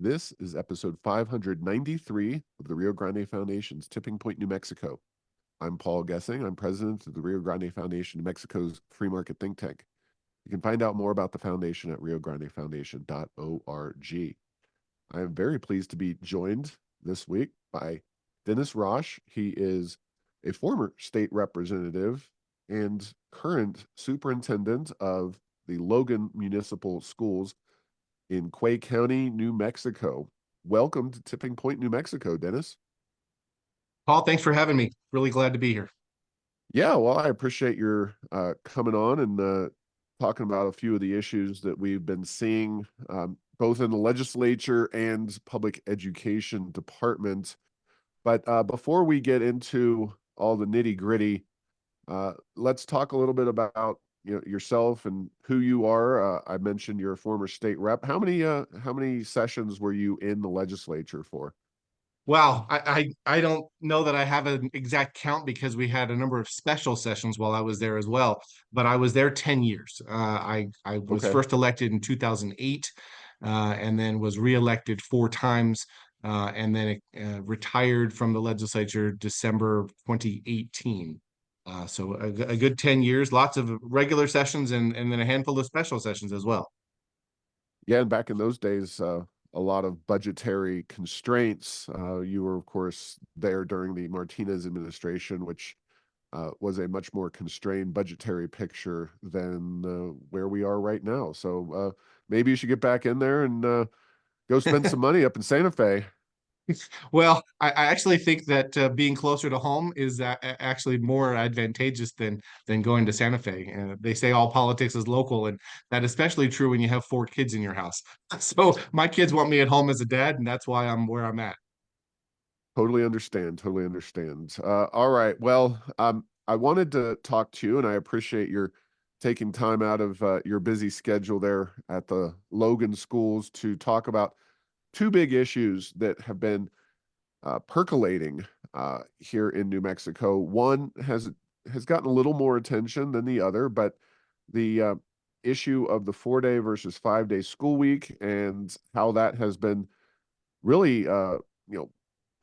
This is episode 593 of the Rio Grande Foundation's Tipping Point, New Mexico. I'm Paul Gessing. I'm president of the Rio Grande Foundation, New Mexico's free market think tank. You can find out more about the foundation at riograndefoundation.org. I am very pleased to be joined this week by Dennis Roch. He is a former state representative and current superintendent of the Logan Municipal Schools in Quay County, New Mexico. Welcome to Tipping Point, New Mexico, Dennis. Paul, thanks for having me. Really glad to be here. Yeah, well, I appreciate your coming on and talking about a few of the issues that we've been seeing both in the legislature and public education department. But before we get into all the nitty gritty, let's talk a little bit about yourself and who you are. I mentioned you're a former state rep. How many sessions were you in the legislature for? Wow, I don't know that I have an exact count because we had a number of special sessions while I was there as well. But I was there 10 years. I was Okay. first elected in 2008, and then was reelected 4 times, and then retired from the legislature December 2018. So a good 10 years, lots of regular sessions, and then a handful of special sessions as well. Yeah, and back in those days, a lot of budgetary constraints. You were, of course, there during the Martinez administration, which was a much more constrained budgetary picture than where we are right now. So maybe you should get back in there and go spend some money up in Santa Fe. Well, I actually think that being closer to home is actually more advantageous than going to Santa Fe. They say all politics is local, and that especially true when you have 4 kids in your house. So my kids want me at home as a dad, and that's why I'm where I'm at. Totally understand. Totally understand. All right. Well, I wanted to talk to you, and I appreciate your taking time out of your busy schedule there at the Logan schools to talk about two big issues that have been percolating here in New Mexico. One has gotten a little more attention than the other, but the issue of the 4-day versus 5-day school week and how that has been really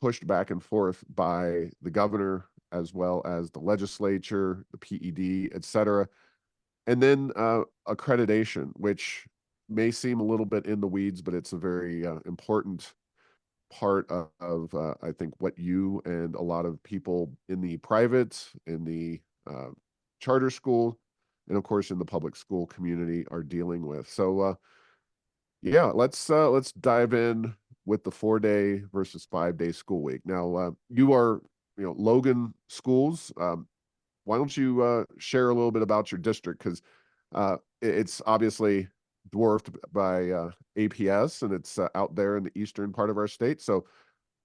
pushed back and forth by the governor as well as the legislature, the PED, et cetera. And then accreditation, which may seem a little bit in the weeds, but it's a very important part of I think what you and a lot of people in the private, in the charter school, and of course in the public school community are dealing with. So yeah, let's dive in with the 4-day versus 5-day school week. Now you are Logan schools. Why don't you share a little bit about your district, because it's obviously dwarfed by APS, and it's out there in the eastern part of our state. So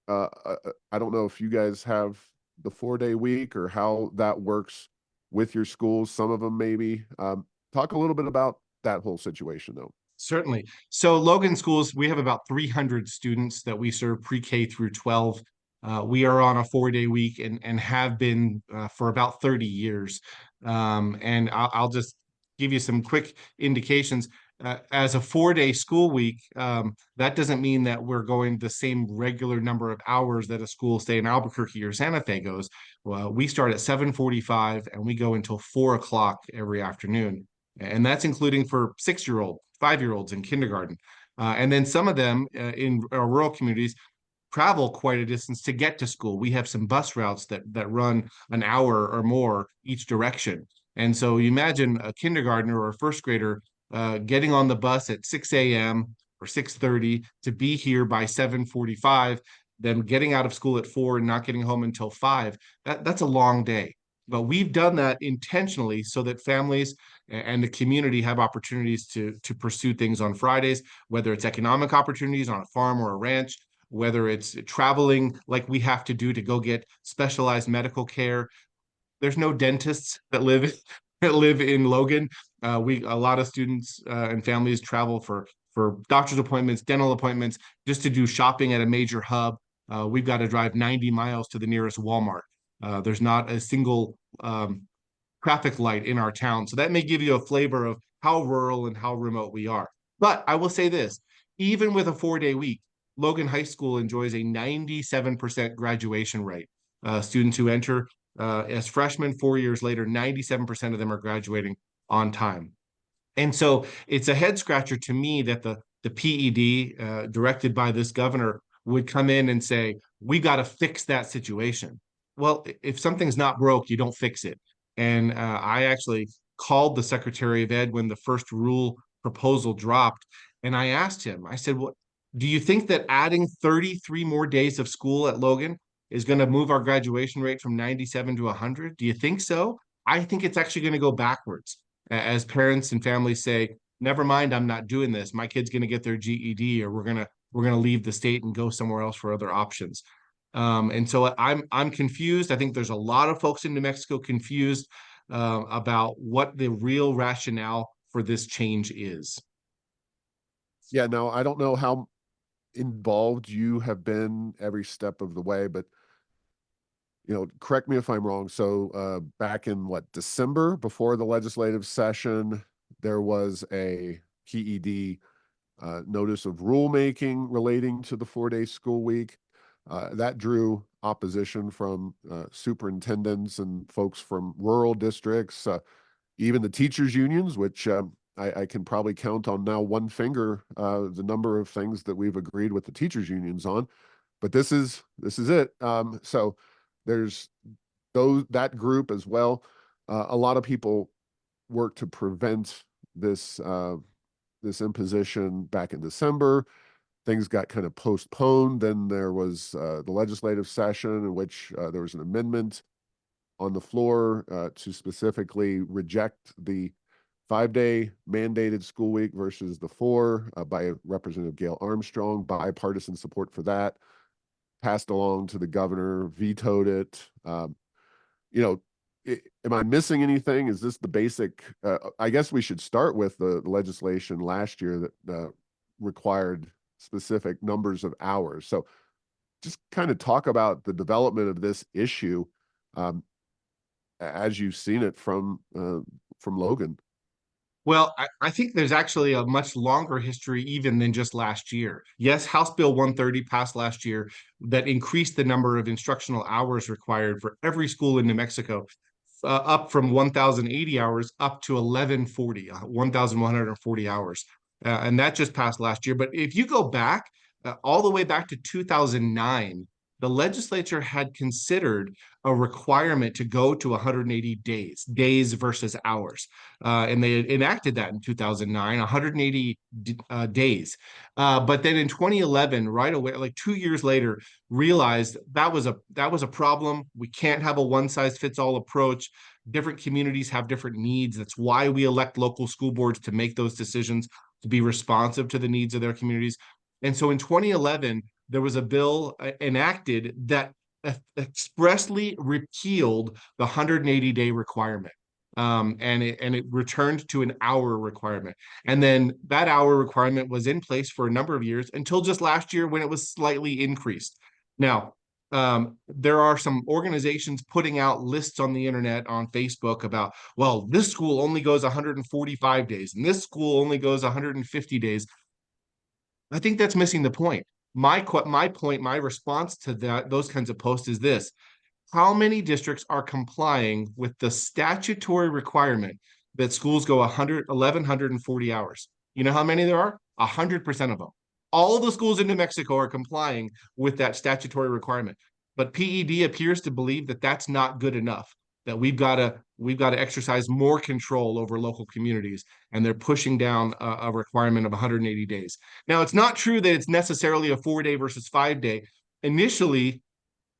I don't know if you guys have the 4-day week or how that works with your schools. Some of them maybe. Talk a little bit about that whole situation, though. Certainly. So Logan Schools, we have about 300 students that we serve pre-K through 12. We are on a 4-day week and have been for about 30 years. And I'll just give you some quick indications. As a 4-day school week, that doesn't mean that we're going the same regular number of hours that a school, say in Albuquerque or Santa Fe goes. Well, we start at 7:45 and we go until 4 o'clock every afternoon. And that's including for 6-year-old, 5-year-olds in kindergarten. And then some of them in our rural communities travel quite a distance to get to school. We have some bus routes that run an hour or more each direction. And so you imagine a kindergartner or a first grader getting on the bus at 6 a.m. or 6:30 to be here by 7:45, then getting out of school at 4 and not getting home until 5. That's a long day. But we've done that intentionally so that families and the community have opportunities to pursue things on Fridays, whether it's economic opportunities on a farm or a ranch, whether it's traveling like we have to do to go get specialized medical care. There's no dentists that live that live in Logan. A lot of students and families travel for doctor's appointments, dental appointments, just to do shopping at a major hub. We've got to drive 90 miles to the nearest Walmart. There's not a single traffic light in our town. So that may give you a flavor of how rural and how remote we are. But I will say this, even with a 4-day week, Logan High School enjoys a 97% graduation rate. Students who enter as freshmen 4 years later, 97% of them are graduating on time. And so it's a head scratcher to me that the PED, directed by this governor, would come in and say, we got to fix that situation. Well, if something's not broke, you don't fix it. And I actually called the Secretary of Ed when the first rule proposal dropped. And I asked him, I said, what do you think that adding 33 more days of school at Logan is going to move our graduation rate from 97 to 100? Do you think so? I think it's actually going to go backwards as parents and families say, never mind, I'm not doing this. My kid's going to get their GED, or we're going to leave the state and go somewhere else for other options. And so I'm confused. I think there's a lot of folks in New Mexico confused about what the real rationale for this change is. Yeah, now I don't know how involved you have been every step of the way, but correct me if I'm wrong. So back in December, before the legislative session, there was a PED notice of rulemaking relating to the 4-day school week. That drew opposition from superintendents and folks from rural districts, even the teachers unions, which I can probably count on now one finger the number of things that we've agreed with the teachers unions on. But this is it. So there's that group as well. A lot of people work to prevent this this imposition back in December. Things got kind of postponed. Then there was the legislative session in which there was an amendment on the floor to specifically reject the 5-day mandated school week versus the 4 by Representative Gail Armstrong. Bipartisan support for that. Passed along to the governor, vetoed it. Am I missing anything? Is this the basic? I guess we should start with the legislation last year that required specific numbers of hours. So just kind of talk about the development of this issue as you've seen it from Logan. Well, I think there's actually a much longer history even than just last year. Yes, House Bill 130 passed last year that increased the number of instructional hours required for every school in New Mexico, up from 1,080 hours up to 1,140 hours. And that just passed last year. But if you go back all the way back to 2009, the legislature had considered a requirement to go to 180 days versus hours. And they enacted that in 2009, 180 days. But then in 2011, right away, like 2 years later, realized that was a problem. We can't have a one-size-fits-all approach. Different communities have different needs. That's why we elect local school boards to make those decisions, to be responsive to the needs of their communities. And so in 2011, there was a bill enacted that expressly repealed the 180-day requirement. And it returned to an hour requirement. And then that hour requirement was in place for a number of years until just last year when it was slightly increased. Now, there are some organizations putting out lists on the internet, on Facebook about, well, this school only goes 145 days and this school only goes 150 days. I think that's missing the point. My response to those kinds of posts is this: how many districts are complying with the statutory requirement that schools go 1,140 hours? You know how many there are? 100% of them. All of the schools in New Mexico are complying with that statutory requirement. But PED appears to believe that that's not good enough, that we've got to exercise more control over local communities, and they're pushing down a requirement of 180 days. Now, it's not true that it's necessarily a 4-day versus 5-day. Initially,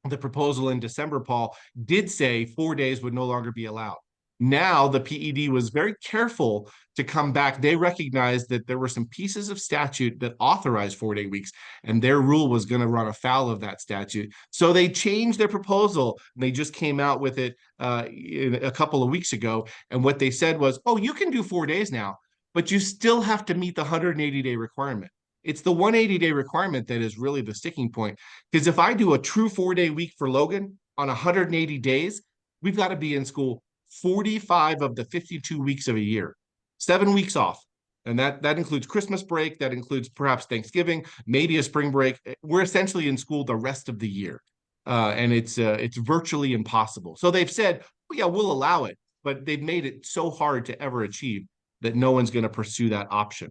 the proposal in December, Paul, did say 4 days would no longer be allowed. Now, the PED was very careful to come back. They recognized that there were some pieces of statute that authorized 4-day weeks, and their rule was going to run afoul of that statute. So they changed their proposal. They just came out with it a couple of weeks ago. And what they said was, oh, you can do 4 days now, but you still have to meet the 180-day requirement. It's the 180-day requirement that is really the sticking point. Because if I do a true 4-day week for Logan on 180 days, we've got to be in school 45 of the 52 weeks of a year, 7 weeks off. And that includes Christmas break, that includes perhaps Thanksgiving, maybe a spring break. We're essentially in school the rest of the year. And it's virtually impossible. So they've said, well, yeah, we'll allow it, but they've made it so hard to ever achieve that no one's going to pursue that option.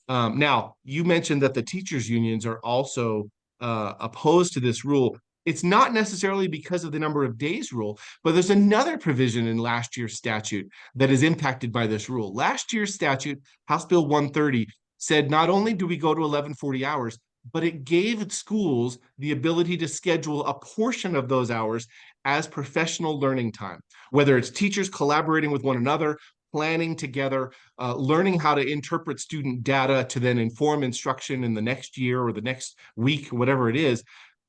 Now, you mentioned that the teachers' unions are also opposed to this rule. It's not necessarily because of the number of days rule, but there's another provision in last year's statute that is impacted by this rule. Last year's statute, House Bill 130, said not only do we go to 1140 hours, but it gave schools the ability to schedule a portion of those hours as professional learning time, whether it's teachers collaborating with one another, planning together, learning how to interpret student data to then inform instruction in the next year or the next week, whatever it is.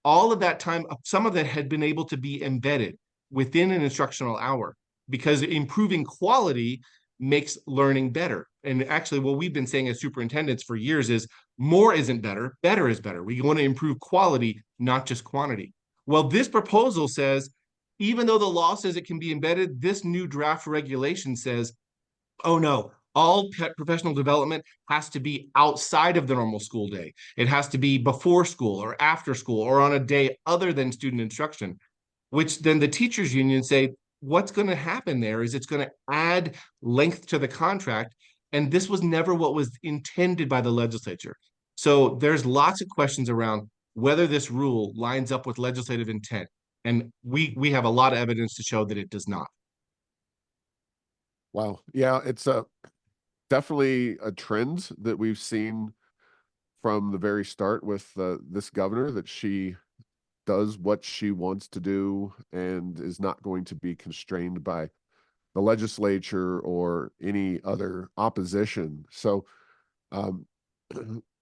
All of that time, some of that had been able to be embedded within an instructional hour because improving quality makes learning better. And actually, what we've been saying as superintendents for years is more isn't better, better is better. We want to improve quality, not just quantity. Well, this proposal says, even though the law says it can be embedded, this new draft regulation says, oh no, all professional development has to be outside of the normal school day. It has to be before school or after school or on a day other than student instruction, which then the teachers union say, what's going to happen there is it's going to add length to the contract. And this was never what was intended by the legislature. So there's lots of questions around whether this rule lines up with legislative intent. And we have a lot of evidence to show that it does not. Wow. Yeah, it's definitely a trend that we've seen from the very start with this governor, that she does what she wants to do and is not going to be constrained by the legislature or any other opposition. So, um,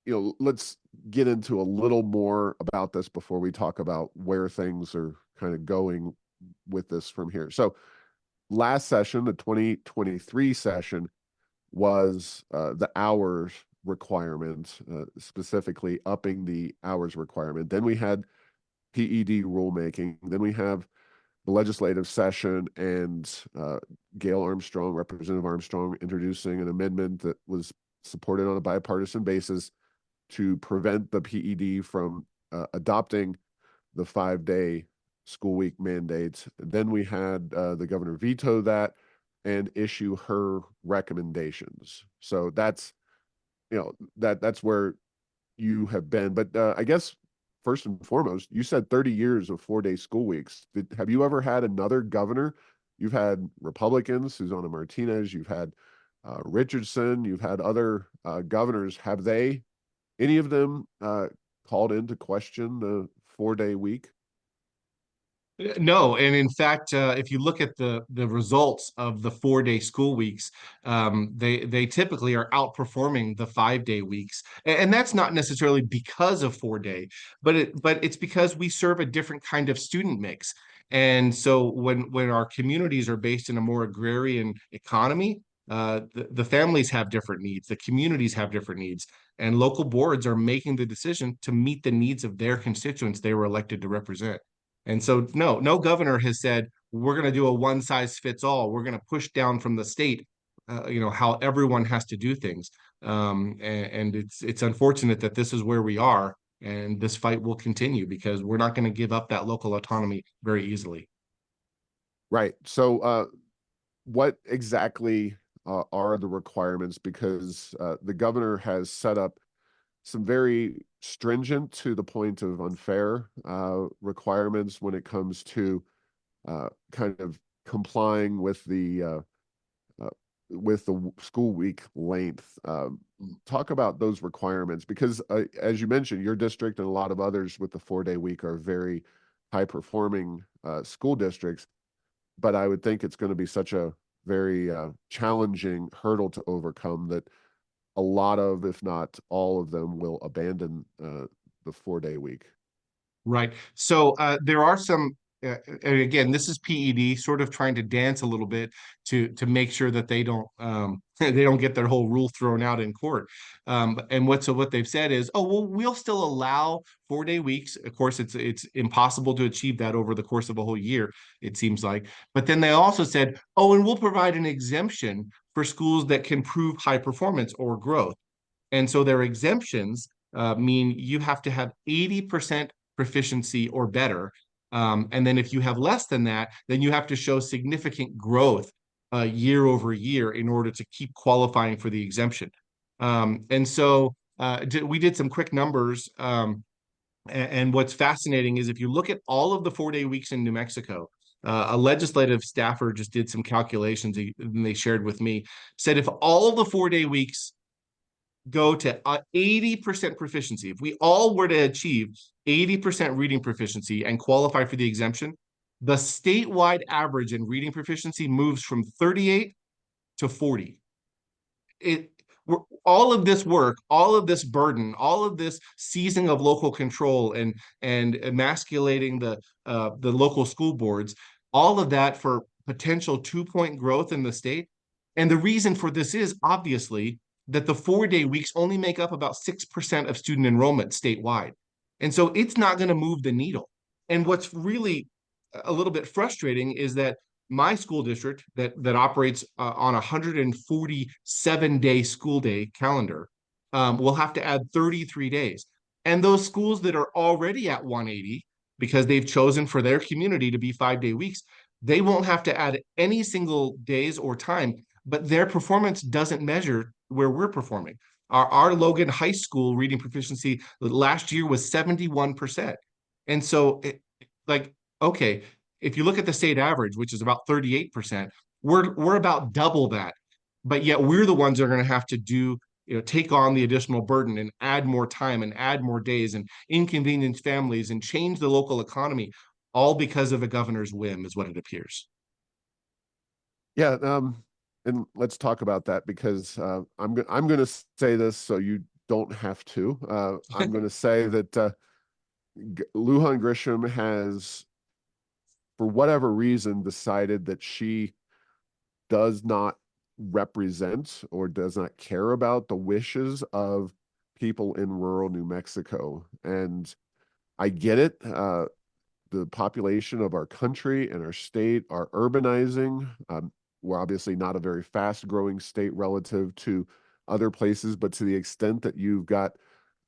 let's get into a little more about this before we talk about where things are kind of going with this from here. So, last session, the 2023 session, was the hours requirement, specifically upping the hours requirement. Then we had PED rulemaking. Then we have the legislative session and Gail Armstrong, Representative Armstrong, introducing an amendment that was supported on a bipartisan basis to prevent the PED from adopting the 5-day school week mandate. Then we had the governor veto that and issue her recommendations. So that's that's where you have been. But I guess first and foremost, you said 30 years of 4-day school weeks. Have you ever had another governor? You've had Republicans, Susana Martinez, you've had Richardson, you've had other governors. Have any of them called into question the 4-day week? No, and in fact, if you look at the results of the 4-day school weeks, they typically are outperforming the 5-day weeks, and that's not necessarily because of 4-day, but it's because we serve a different kind of student mix. And so when our communities are based in a more agrarian economy, the families have different needs, the communities have different needs, and local boards are making the decision to meet the needs of their constituents they were elected to represent. And so, no governor has said, we're going to do a one size fits all. We're going to push down from the state, how everyone has to do things. And it's unfortunate that this is where we are. And this fight will continue because we're not going to give up that local autonomy very easily. Right. So what exactly are the requirements? Because the governor has set up some very stringent, to the point of unfair, requirements when it comes to kind of complying with the school week length. Talk about those requirements, because as you mentioned, your district and a lot of others with the 4-day week are very high performing school districts, but I would think it's going to be such a very challenging hurdle to overcome that a lot of, if not all of them, will abandon the 4-day week. Right. So there are some and again, this is PED sort of trying to dance a little bit to make sure that they don't they don't get their whole rule thrown out in court. And what they've said is, oh well, we'll still allow 4-day weeks. Of course, it's impossible to achieve that over the course of a whole year, it seems like. But then they also said, oh, and we'll provide an exemption for schools that can prove high performance or growth. And so their exemptions mean you have to have 80% proficiency or better. And then if you have less than that, then you have to show significant growth year over year in order to keep qualifying for the exemption. And so we did some quick numbers. And what's fascinating is if you look at all of the 4-day weeks in New Mexico, a legislative staffer just did some calculations and they shared with me, said if all the 4-day weeks go to 80% proficiency, if we all were to achieve 80% reading proficiency and qualify for the exemption, the statewide average in reading proficiency moves from 38 to 40. All of this work, all of this burden, all of this seizing of local control and emasculating the local school boards, all of that for potential 2-point growth in the state. And the reason for this is obviously that the 4-day weeks only make up about 6% of student enrollment statewide. And so it's not going to move the needle. And what's really a little bit frustrating is that my school district that operates on a 147-day school day calendar will have to add 33 days. And those schools that are already at 180, because they've chosen for their community to be 5-day weeks, they won't have to add any single days or time, but their performance doesn't measure where we're performing. Our Logan High School reading proficiency last year was 71%. And so okay, if you look at the state average, which is about 38%, we're about double that. But yet we're the ones that are going to have to take on the additional burden and add more time and add more days and inconvenience families and change the local economy, all because of a governor's whim, is what it appears. Yeah, and let's talk about that because I'm going to say this so you don't have to. I'm going to say that Lujan Grisham has, for whatever reason, decided that she does not represent or does not care about the wishes of people in rural New Mexico. And I get it. The population of our country and our state are urbanizing. We're obviously not a very fast growing state relative to other places, but to the extent that you've got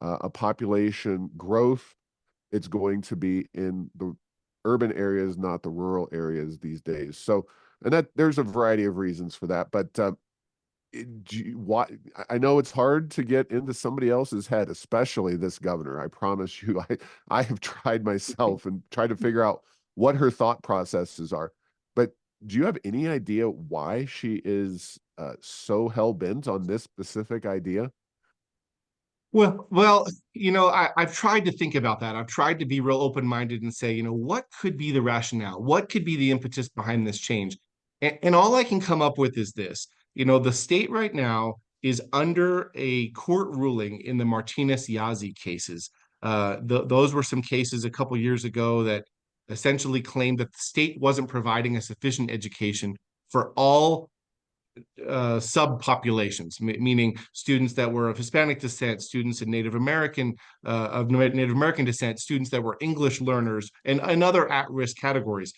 a population growth, it's going to be in the urban areas, not the rural areas these days. So, and that there's a variety of reasons for that, but why? I know it's hard to get into somebody else's head, especially this governor. I promise you, I have tried myself and tried to figure out what her thought processes are. But do you have any idea why she is so hell-bent on this specific idea? Well, I've tried to think about that. I've tried to be real open-minded and say, what could be the rationale? What could be the impetus behind this change? And all I can come up with is this. The state right now is under a court ruling in the Martinez-Yazi cases. Those were some cases a couple years ago that essentially claimed that the state wasn't providing a sufficient education for all subpopulations, meaning students that were of Hispanic descent, students in Native American descent, students that were English learners, and other at-risk categories.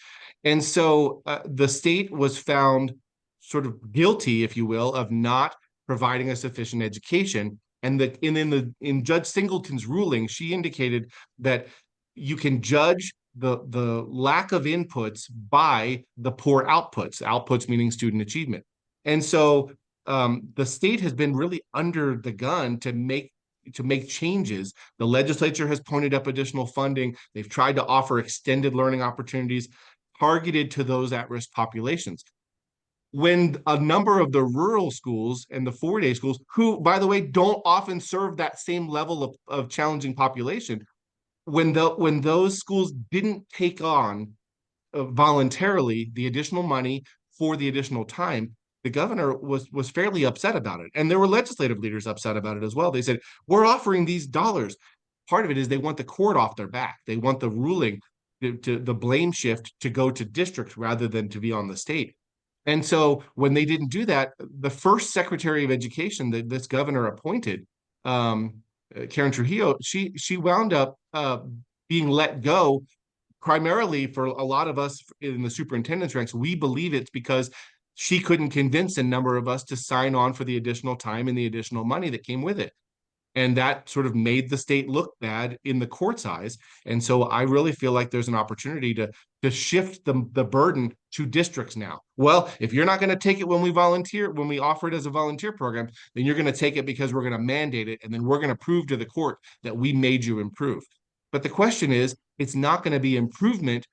And so the state was found sort of guilty, if you will, of not providing a sufficient education. And in Judge Singleton's ruling, she indicated that you can judge the lack of inputs by the poor outputs meaning student achievement. And so the state has been really under the gun to make changes. The legislature has pointed up additional funding. They've tried to offer extended learning opportunities targeted to those at-risk populations. When a number of the rural schools and the 4-day schools, who, by the way, don't often serve that same level of challenging population, when those schools didn't take on voluntarily the additional money for the additional time, the governor was fairly upset about it. And there were legislative leaders upset about it as well. They said, we're offering these dollars. Part of it is they want the court off their back. They want the ruling to the blame shift to go to districts rather than to be on the state. And so when they didn't do that, the first Secretary of Education that this governor appointed, Karen Trujillo, she wound up being let go primarily for a lot of us in the superintendent's ranks. We believe it's because she couldn't convince a number of us to sign on for the additional time and the additional money that came with it. And that sort of made the state look bad in the court's eyes. And so I really feel like there's an opportunity to shift the burden to districts now. Well, if you're not going to take it when we volunteer, when we offer it as a volunteer program, then you're going to take it because we're going to mandate it. And then we're going to prove to the court that we made you improve. But the question is, it's not going to be improvement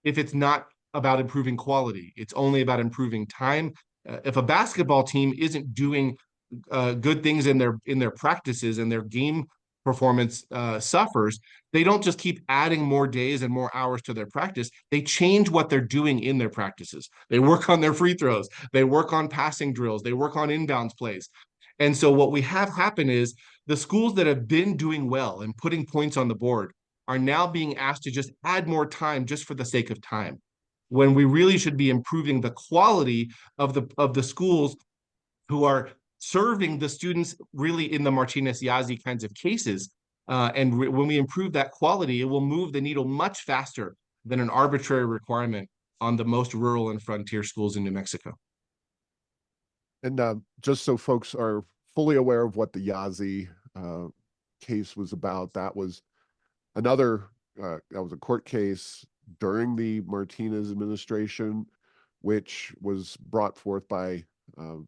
if it's not about improving quality. It's only about improving time. If a basketball team isn't doing good things in their practices and their game performance suffers, they don't just keep adding more days and more hours to their practice. They change what they're doing in their practices. They work on their free throws. They work on passing drills. They work on inbounds plays. And so what we have happen is the schools that have been doing well and putting points on the board are now being asked to just add more time just for the sake of time, when we really should be improving the quality of the schools who are serving the students really in the Martinez-Yazi kinds of cases. And when we improve that quality, it will move the needle much faster than an arbitrary requirement on the most rural and frontier schools in New Mexico. And just so folks are fully aware of what the Yazi case was about, that was another, that was a court case during the Martinez administration, which was brought forth by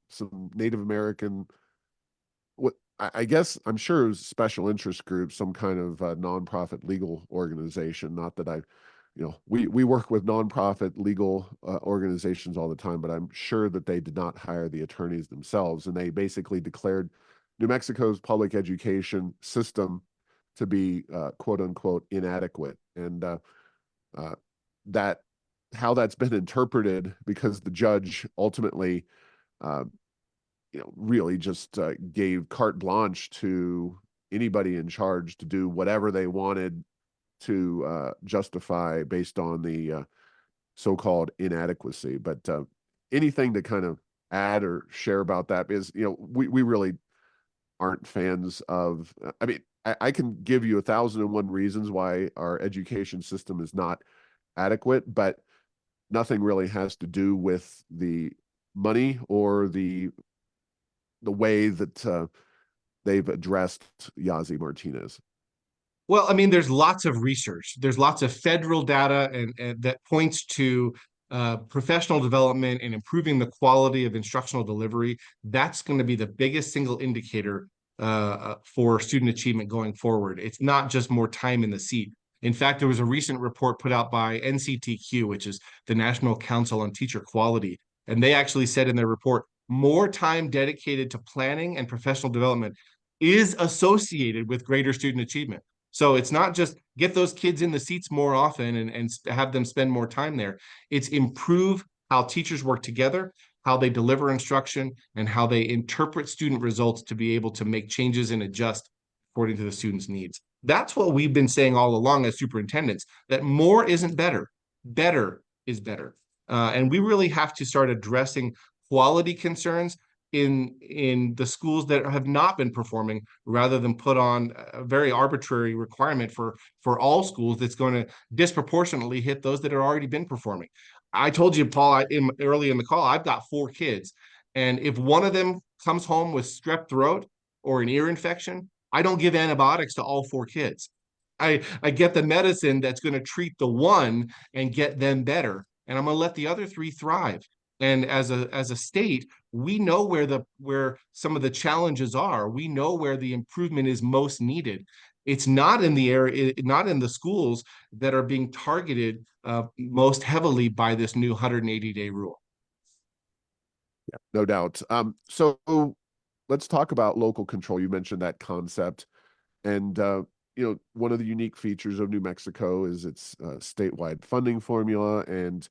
some Native American, what I guess, I'm sure it was special interest group, some kind of nonprofit legal organization. Not that we work with nonprofit legal organizations all the time, but I'm sure that they did not hire the attorneys themselves. And they basically declared New Mexico's public education system to be quote unquote inadequate. And that how that's been interpreted, because the judge ultimately really just gave carte blanche to anybody in charge to do whatever they wanted to justify based on the so-called inadequacy. But anything to kind of add or share about that is, we really aren't fans of, I mean, I can give you 1,001 reasons why our education system is not adequate, but nothing really has to do with the money or the way that they've addressed Yazi Martinez. Well, I mean, there's lots of research. There's lots of federal data and that points to professional development and improving the quality of instructional delivery. That's going to be the biggest single indicator for student achievement going forward. It's not just more time in the seat. In fact, there was a recent report put out by NCTQ, which is the National Council on Teacher Quality, and they actually said in their report, more time dedicated to planning and professional development is associated with greater student achievement. So it's not just get those kids in the seats more often and have them spend more time there. It's improve how teachers work together, how they deliver instruction, and how they interpret student results to be able to make changes and adjust according to the student's needs. That's what we've been saying all along as superintendents, that more isn't better. Better is better. And we really have to start addressing quality concerns in the schools that have not been performing, rather than put on a very arbitrary requirement for all schools that's going to disproportionately hit those that have already been performing. I told you, Paul, early in the call, I've got 4 kids, and if one of them comes home with strep throat or an ear infection, I don't give antibiotics to all 4 kids. I get the medicine that's going to treat the one and get them better, and I'm going to let the other 3 thrive. And as a state, we know where some of the challenges are. We know where the improvement is most needed. It's not in the area, not in the schools that are being targeted most heavily by this new 180-day rule. Yeah, no doubt. So let's talk about local control. You mentioned that concept, and one of the unique features of New Mexico is its statewide funding formula, and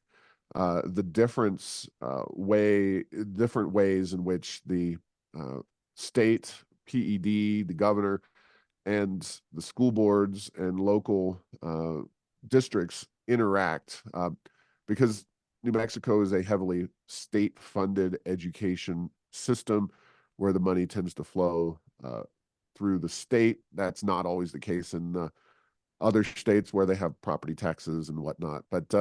the different ways in which the state, PED, the governor, and the school boards and local districts interact? Because New Mexico is a heavily state-funded education system where the money tends to flow through the state. That's not always the case in other states where they have property taxes and whatnot. But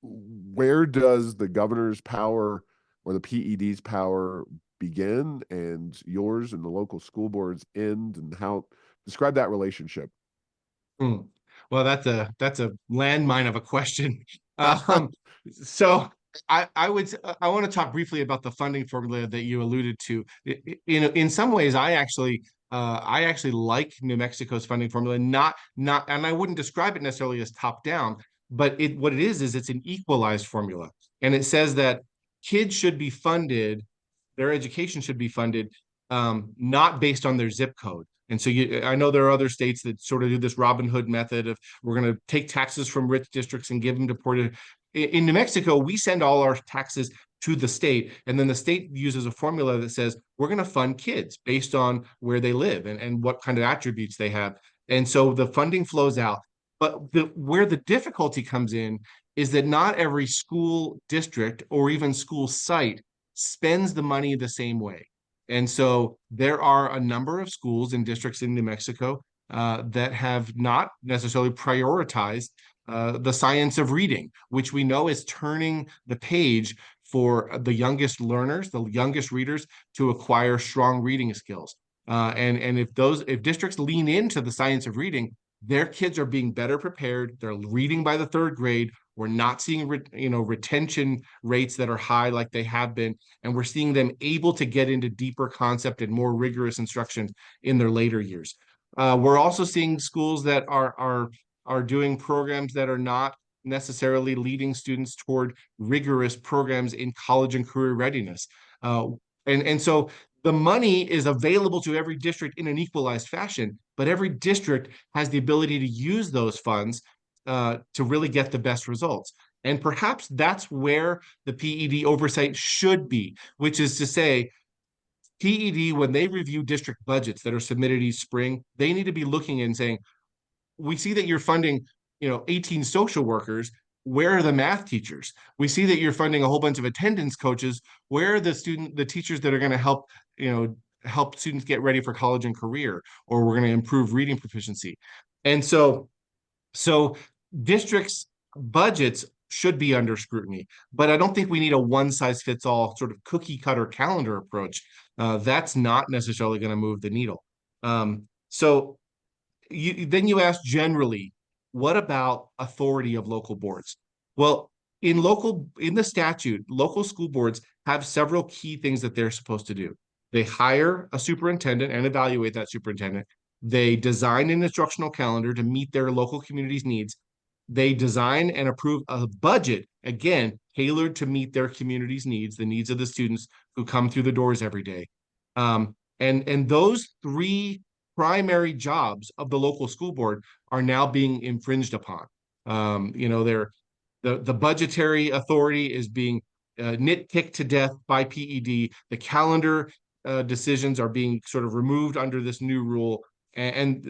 where does the governor's power or the PED's power begin and yours and the local school boards end, and how describe that relationship? Hmm. Well, that's a landmine of a question. Um, so I want to talk briefly about the funding formula that you alluded to. In some ways, I actually like New Mexico's funding formula. Not, and I wouldn't describe it necessarily as top down, but what it is it's an equalized formula, and it says that kids should be funded, their education should be funded, not based on their zip code. And so I know there are other states that sort of do this Robin Hood method of we're going to take taxes from rich districts and give them to poor. In New Mexico, we send all our taxes to the state, and then the state uses a formula that says we're going to fund kids based on where they live and what kind of attributes they have. And so the funding flows out. But where the difficulty comes in is that not every school district or even school site spends the money the same way. And so there are a number of schools and districts in New Mexico that have not necessarily prioritized the science of reading, which we know is turning the page for the youngest learners, the youngest readers, to acquire strong reading skills. And if districts lean into the science of reading, their kids are being better prepared. They're reading by the third grade. We're not seeing retention rates that are high like they have been, and we're seeing them able to get into deeper concept and more rigorous instruction in their later years. We're also seeing schools that are doing programs that are not necessarily leading students toward rigorous programs in college and career readiness. And so the money is available to every district in an equalized fashion, but every district has the ability to use those funds to really get the best results. And perhaps that's where the PED oversight should be, which is to say, PED, when they review district budgets that are submitted each spring, they need to be looking and saying, we see that you're funding, 18 social workers. Where are the math teachers? We see that you're funding a whole bunch of attendance coaches. Where are the teachers that are going to help students get ready for college and career, or we're going to improve reading proficiency? And so districts' budgets should be under scrutiny, but I don't think we need a one-size-fits-all sort of cookie-cutter calendar approach. That's not necessarily going to move the needle. So then you ask generally, what about authority of local boards? Well, in the statute, local school boards have several key things that they're supposed to do. They hire a superintendent and evaluate that superintendent. They design an instructional calendar to meet their local community's needs. They design and approve a budget, again, tailored to meet their community's needs, the needs of the students who come through the doors every day. And those three primary jobs of the local school board are now being infringed upon. The budgetary authority is being nitpicked to death by PED. The calendar decisions are being sort of removed under this new rule. And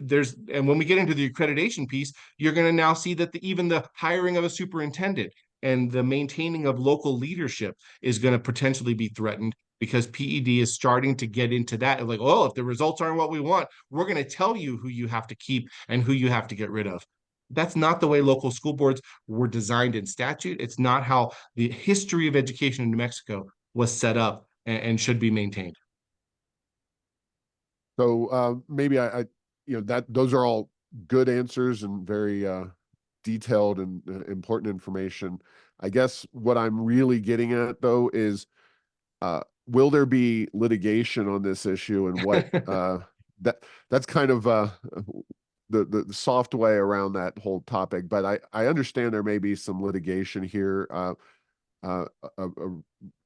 when we get into the accreditation piece, you're going to now see that even the hiring of a superintendent and the maintaining of local leadership is going to potentially be threatened, because PED is starting to get into that. Like, oh, if the results aren't what we want, we're going to tell you who you have to keep and who you have to get rid of. That's not the way local school boards were designed in statute. It's not how the history of education in New Mexico was set up and should be maintained. So maybe that those are all good answers and very detailed and important information. I guess what I'm really getting at though is, will there be litigation on this issue, and what that's kind of the soft way around that whole topic. But I understand there may be some litigation here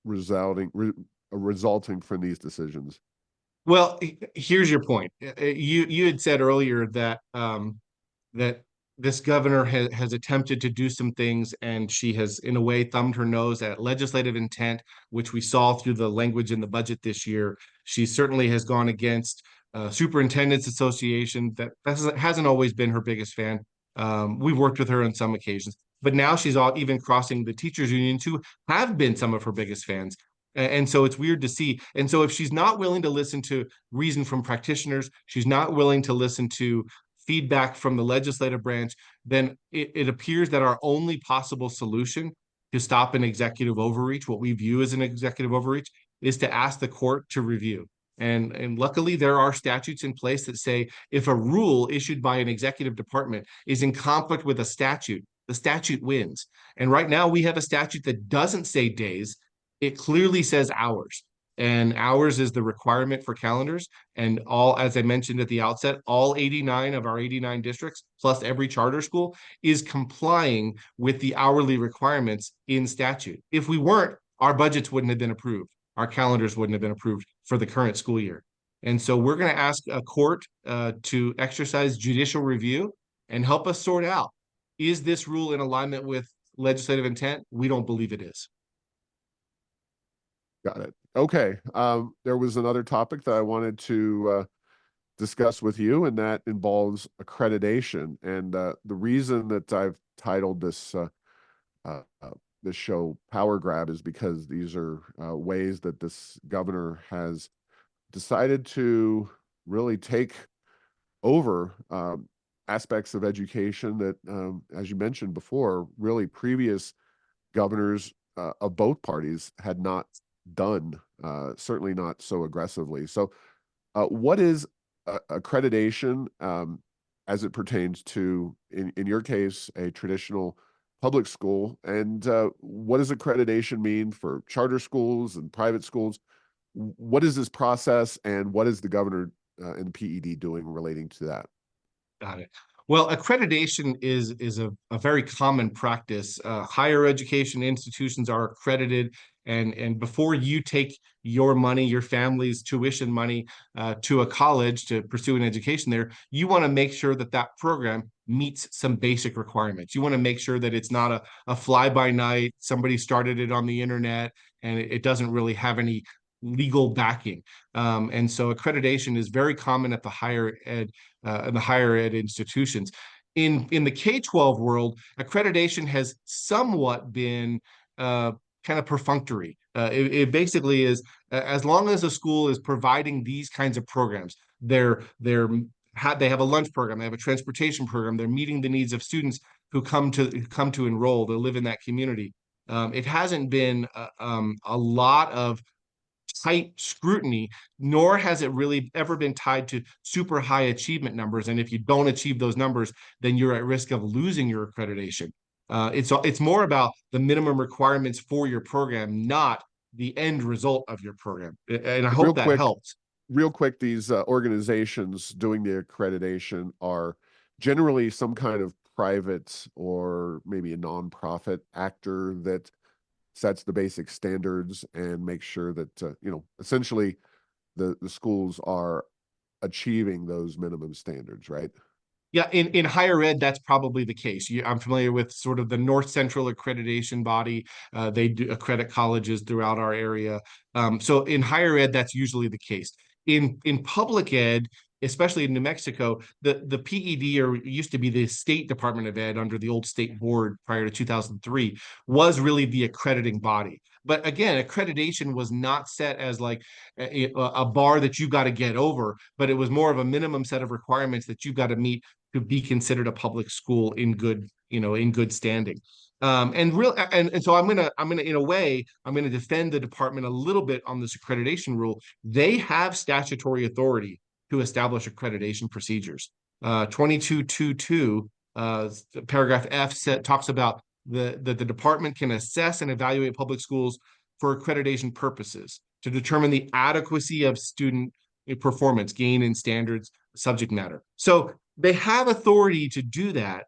resulting from these decisions. Well, here's your point. You had said earlier that that this governor has attempted to do some things, and she has, in a way, thumbed her nose at legislative intent, which we saw through the language in the budget this year. She certainly has gone against Superintendents Association. That hasn't always been her biggest fan. We've worked with her on some occasions. but now she's all even crossing the teachers unions who have been some of her biggest fans. And so it's weird to see. And so if she's not willing to listen to reason from practitioners, she's not willing to listen to feedback from the legislative branch, then it appears that our only possible solution to stop an executive overreach, what we view as an executive overreach, is to ask the court to review. And luckily, there are statutes in place that say if a rule issued by an executive department is in conflict with a statute, the statute wins. And right now, we have a statute that doesn't say days, it clearly says hours. And hours is the requirement for calendars. And all, as I mentioned at the outset, all 89 of our 89 districts, plus every charter school, is complying with the hourly requirements in statute. If we weren't, our budgets wouldn't have been approved. Our calendars wouldn't have been approved for the current school year. And so we're going to ask a court to exercise judicial review and help us sort out, is this rule in alignment with legislative intent? We don't believe it is. Got it. Okay. There was another topic that I wanted to discuss with you, and that involves accreditation. And the reason that I've titled this this show "Power Grab" is because these are ways that this governor has decided to really take over aspects of education that, as you mentioned before, really previous governors of both parties had not done, certainly not so aggressively. So what is accreditation as it pertains to, in your case, a traditional public school? And what does accreditation mean for charter schools and private schools? What is this process, and what is the governor and the PED doing relating to that? Got it. Well, accreditation is a very common practice. Higher education institutions are accredited, and before you take your money, your family's tuition money to a college to pursue an education there, you want to make sure that that program meets some basic requirements. You want to make sure that it's not a fly-by-night, somebody started it on the internet, and it doesn't really have any legal backing. And so accreditation is very common at the higher ed institutions. In the K-12 world, accreditation has somewhat been kind of perfunctory. It basically is, as long as a school is providing these kinds of programs, they have a lunch program, they have a transportation program, they're meeting the needs of students who come to enroll, they live in that community. It hasn't been a lot of tight scrutiny, nor has it really ever been tied to super high achievement numbers. And if you don't achieve those numbers, then you're at risk of losing your accreditation. It's more about the minimum requirements for your program, not the end result of your program. And I hope that helps. Real quick, these organizations doing the accreditation are generally some kind of private or maybe a nonprofit actor that sets the basic standards and makes sure that essentially the schools are achieving those minimum standards, right? Yeah, in higher ed, that's probably the case. I'm familiar with sort of the North Central accreditation body. They do accredit colleges throughout our area. So in higher ed, that's usually the case. In public ed, especially in New Mexico, the PED, or used to be the State Department of Ed under the old state board prior to 2003, was really the accrediting body. But again, accreditation was not set as like a bar that you got to get over, but it was more of a minimum set of requirements that you got to meet to be considered a public school in good standing. And so I'm gonna in a way I'm gonna defend the department a little bit on this accreditation rule. They have statutory authority to establish accreditation procedures. 2222 paragraph F talks about the department can assess and evaluate public schools for accreditation purposes to determine the adequacy of student performance, gain in standards, subject matter. So they have authority to do that.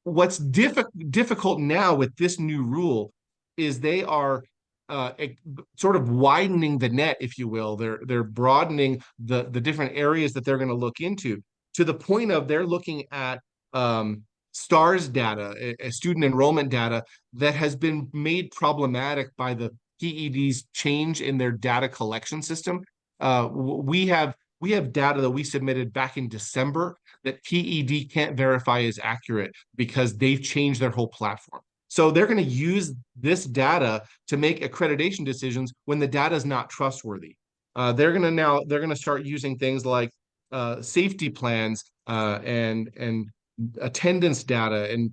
What's difficult now with this new rule is they are sort of widening the net, if you will. They're broadening the different areas that they're going to look into, to the point of they're looking at STARS data, student enrollment data, that has been made problematic by the PED's change in their data collection system. We have We have data that we submitted back in December that PED can't verify is accurate because they've changed their whole platform. So they're going to use this data to make accreditation decisions when the data is not trustworthy. They're going to start using things like safety plans and attendance data and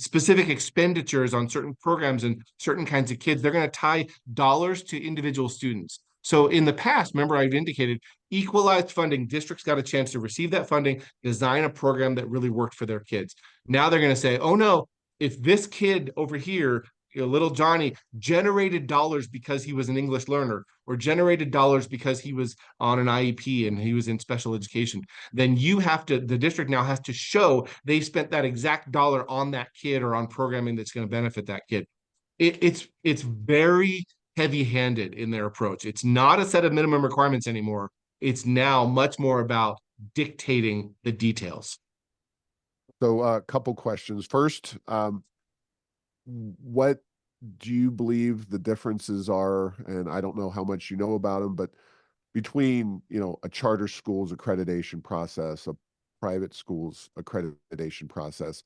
specific expenditures on certain programs and certain kinds of kids. They're going to tie dollars to individual students. So in the past, remember I've indicated equalized funding, districts got a chance to receive that funding, design a program that really worked for their kids. Now they're going to say, oh no, if this kid over here, little Johnny, generated dollars because he was an English learner or generated dollars because he was on an IEP and he was in special education, then the district now has to show they spent that exact dollar on that kid or on programming that's going to benefit that kid. It's very heavy-handed in their approach. It's not a set of minimum requirements anymore. It's now much more about dictating the details. So a couple questions. First, what do you believe the differences are? And I don't know how much you know about them, but between, a charter school's accreditation process, a private school's accreditation process,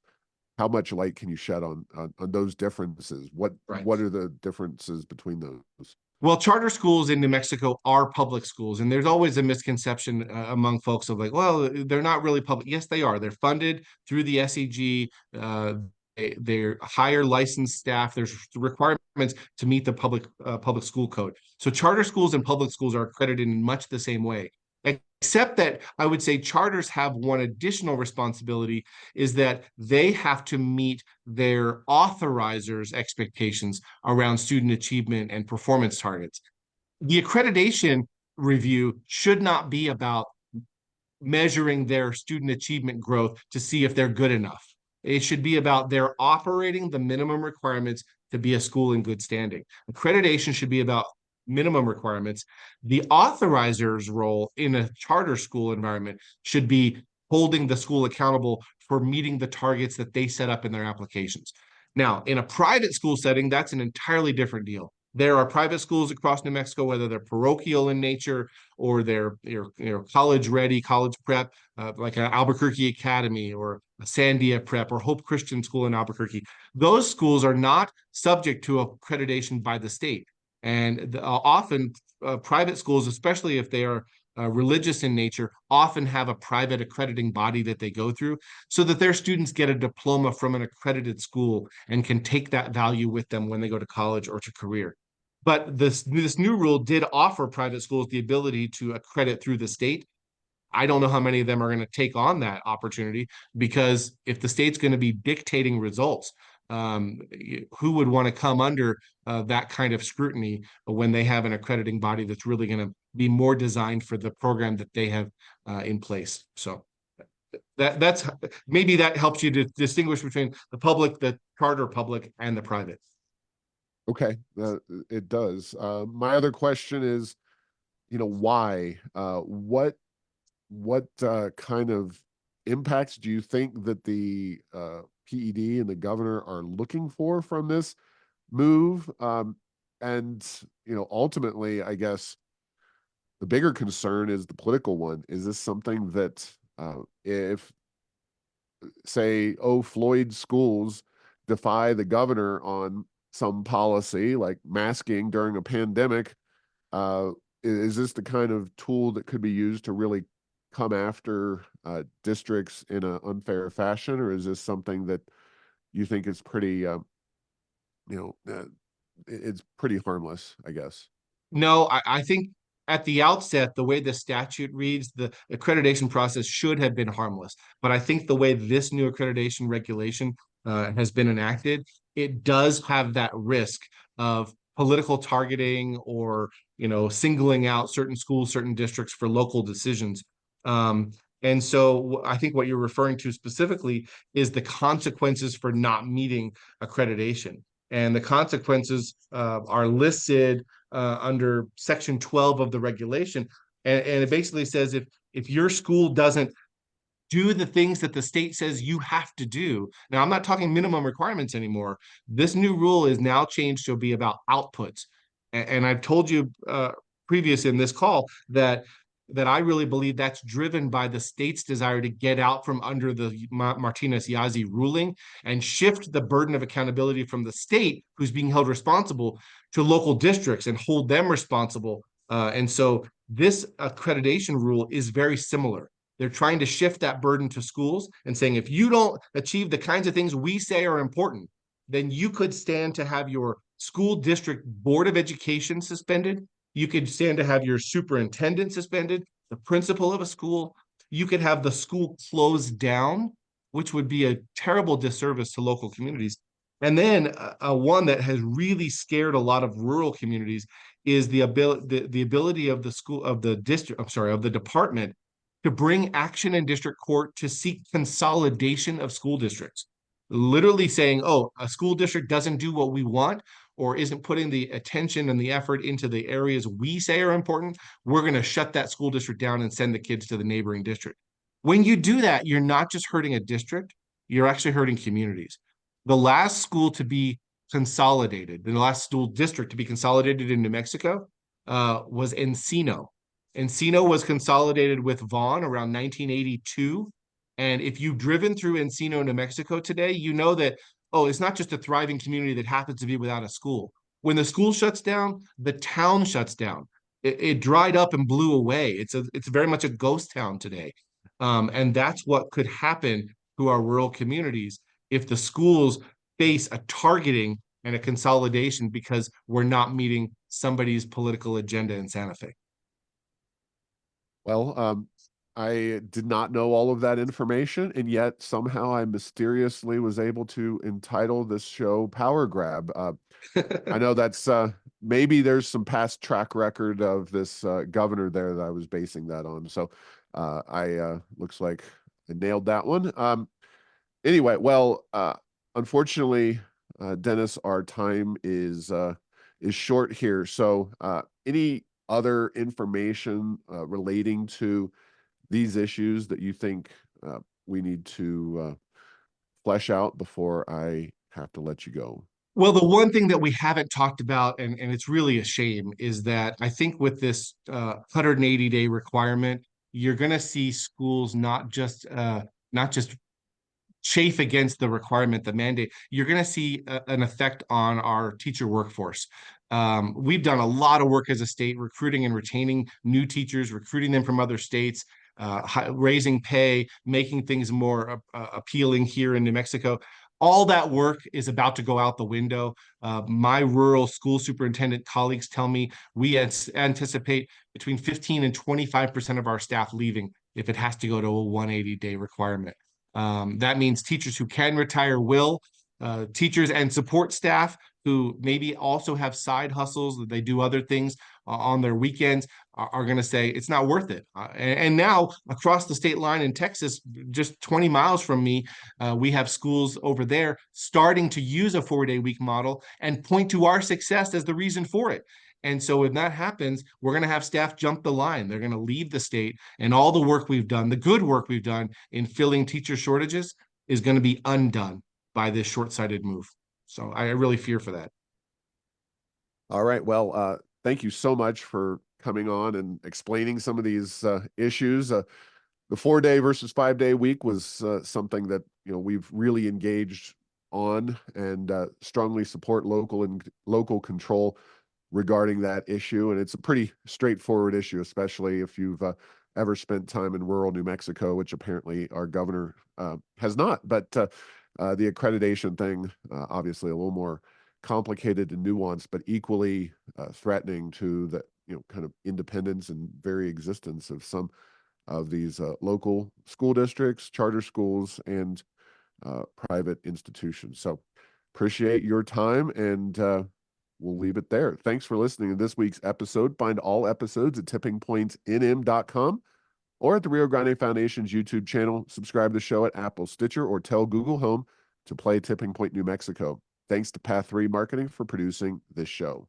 how much light can you shed on those differences? What are the differences between those? Well, charter schools in New Mexico are public schools, and there's always a misconception among folks of like, well, they're not really public. Yes, they are. They're funded through the SEG. They're higher licensed staff. There's requirements to meet the public school code. So charter schools and public schools are accredited in much the same way. Except that I would say charters have one additional responsibility is that they have to meet their authorizers' expectations around student achievement and performance targets. The accreditation review should not be about measuring their student achievement growth to see if they're good enough. It should be about their operating the minimum requirements to be a school in good standing. Accreditation should be about minimum requirements. The authorizer's role in a charter school environment should be holding the school accountable for meeting the targets that they set up in their applications. Now, in a private school setting, that's an entirely different deal. There are private schools across New Mexico, whether they're parochial in nature or they're college ready, college prep, like an Albuquerque Academy or a Sandia Prep or Hope Christian School in Albuquerque. Those schools are not subject to accreditation by the state. And often private schools, especially if they are religious in nature, often have a private accrediting body that they go through so that their students get a diploma from an accredited school and can take that value with them when they go to college or to career. But this new rule did offer private schools the ability to accredit through the state. I don't know how many of them are going to take on that opportunity because if the state's going to be dictating results, who would want to come under that kind of scrutiny when they have an accrediting body that's really going to be more designed for the program that they have in place? So that's maybe that helps you to distinguish between the public, the charter public, and the private. Okay, it does. My other question is, why? What kind of impacts do you think that the PED and the governor are looking for from this move? And ultimately, I guess the bigger concern is the political one. Is this something that if, say, Floyd schools defy the governor on some policy like masking during a pandemic, is this the kind of tool that could be used to really come after districts in an unfair fashion, or is this something that you think is pretty, it's pretty harmless, I guess? No, I think at the outset, the way the statute reads, the accreditation process should have been harmless. But I think the way this new accreditation regulation has been enacted, it does have that risk of political targeting or singling out certain schools, certain districts for local decisions. And so I think what you're referring to specifically is the consequences for not meeting accreditation. And the consequences are listed under Section 12 of the regulation. And it basically says if your school doesn't do the things that the state says you have to do. Now, I'm not talking minimum requirements anymore. This new rule is now changed to be about outputs. And I've told you previous in this call that that I really believe that's driven by the state's desire to get out from under the Martinez-Yazi ruling and shift the burden of accountability from the state, who's being held responsible, to local districts and hold them responsible. And so this accreditation rule is very similar. They're trying to shift that burden to schools and saying, if you don't achieve the kinds of things we say are important, then you could stand to have your school district board of education suspended. You could stand to have your superintendent suspended, the principal of a school. You could have the school closed down, which would be a terrible disservice to local communities. And then one that has really scared a lot of rural communities is the ability of the school, of the district, I'm sorry, of the department, to bring action in district court to seek consolidation of school districts. Literally saying, oh, a school district doesn't do what we want or isn't putting the attention and the effort into the areas we say are important, we're going to shut that school district down and send the kids to the neighboring district. When you do that, you're not just hurting a district, you're actually hurting communities. The last school to be consolidated, the last school district to be consolidated in New Mexico was Encino. Encino was consolidated with Vaughn around 1982. And if you've driven through Encino, New Mexico today, you know that, oh, it's not just a thriving community that happens to be without a school. When the school shuts down, the town shuts down. It dried up and blew away. It's very much a ghost town today. And that's what could happen to our rural communities if the schools face a targeting and a consolidation because we're not meeting somebody's political agenda in Santa Fe. Well, I did not know all of that information, and yet somehow I mysteriously was able to entitle this show Power Grab. I know that's maybe there's some past track record of this governor there that I was basing that on. So I looks like I nailed that one. Anyway, well, unfortunately, Dennis, our time is short here. So any other information relating to these issues that you think we need to flesh out before I have to let you go? Well, the one thing that we haven't talked about, and it's really a shame, is that I think with this 180-day requirement, you're going to see schools not just chafe against the requirement, the mandate. You're going to see an effect on our teacher workforce. We've done a lot of work as a state, recruiting and retaining new teachers, recruiting them from other states, raising pay, making things more appealing here in New Mexico. All that work is about to go out the window. My rural school superintendent colleagues tell me we anticipate between 15 and 25% of our staff leaving if it has to go to a 180-day requirement. That means teachers who can retire will, teachers and support staff who maybe also have side hustles that they do other things on their weekends are going to say it's not worth it. And now across the state line in Texas, just 20 miles from me, we have schools over there starting to use a 4-day week model and point to our success as the reason for it. And so when that happens, we're going to have staff jump the line. They're going to leave the state, and all the work we've done, the good work we've done in filling teacher shortages is going to be undone by this short-sighted move. So I really fear for that. All right. Well, thank you so much for coming on and explaining some of these issues. The 4-day versus 5-day week was something that we've really engaged on and strongly support local control regarding that issue. And it's a pretty straightforward issue, especially if you've ever spent time in rural New Mexico, which apparently our governor has not. But the accreditation thing, obviously a little more complicated and nuanced, but equally threatening to the kind of independence and very existence of some of these local school districts, charter schools, and private institutions. So appreciate your time, and we'll leave it there. Thanks for listening to this week's episode. Find all episodes at tippingpointsnm.com or at the Rio Grande Foundation's YouTube channel. Subscribe to the show at Apple, Stitcher, or tell Google Home to play Tipping Point New Mexico. Thanks to Path 3 Marketing for producing this show.